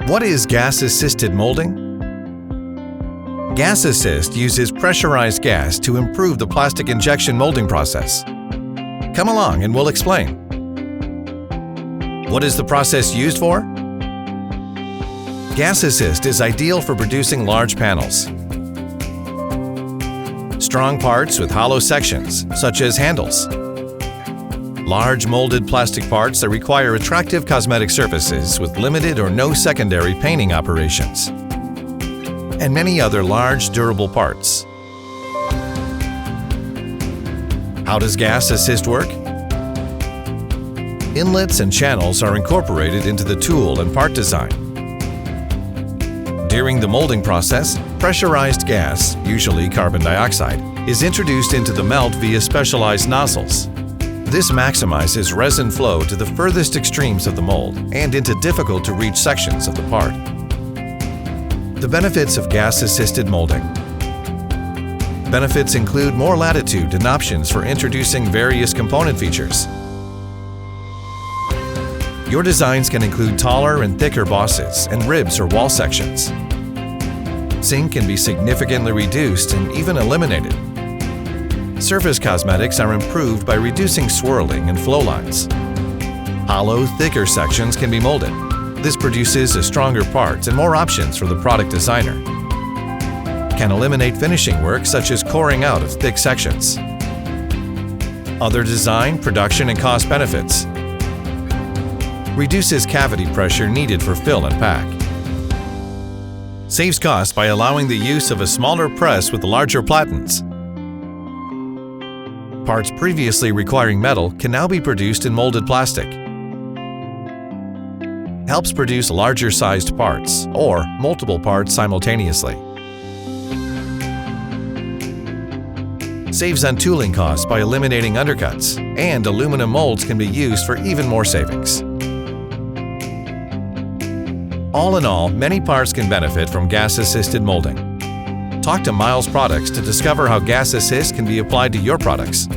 What is gas-assisted molding? Gas assist uses pressurized gas to improve the plastic injection molding process. Come along and we'll explain. What is the process used for? Gas assist is ideal for producing large panels. Strong parts with hollow sections, such as handles. Large molded plastic parts that require attractive cosmetic surfaces with limited or no secondary painting operations. And many other large, durable parts. How does gas assist work? Inlets and channels are incorporated into the tool and part design. During the molding process, pressurized gas, usually carbon dioxide, is introduced into the melt via specialized nozzles. This maximizes resin flow to the furthest extremes of the mold and into difficult-to-reach sections of the part. The benefits of gas-assisted molding. Benefits include more latitude and options for introducing various component features. Your designs can include taller and thicker bosses and ribs or wall sections. Sink can be significantly reduced and even eliminated. Surface cosmetics are improved by reducing swirling and flow lines. Hollow, thicker sections can be molded. This produces a stronger part and more options for the product designer. Can eliminate finishing work such as coring out of thick sections. Other design, production, and cost benefits. Reduces cavity pressure needed for fill and pack. Saves cost by allowing the use of a smaller press with larger platens. Parts previously requiring metal can now be produced in molded plastic. Helps produce larger sized parts or multiple parts simultaneously. Saves on tooling costs by eliminating undercuts, and aluminum molds can be used for even more savings. All in all, many parts can benefit from gas-assisted molding. Talk to Miles Products to discover how Gas Assist can be applied to your products.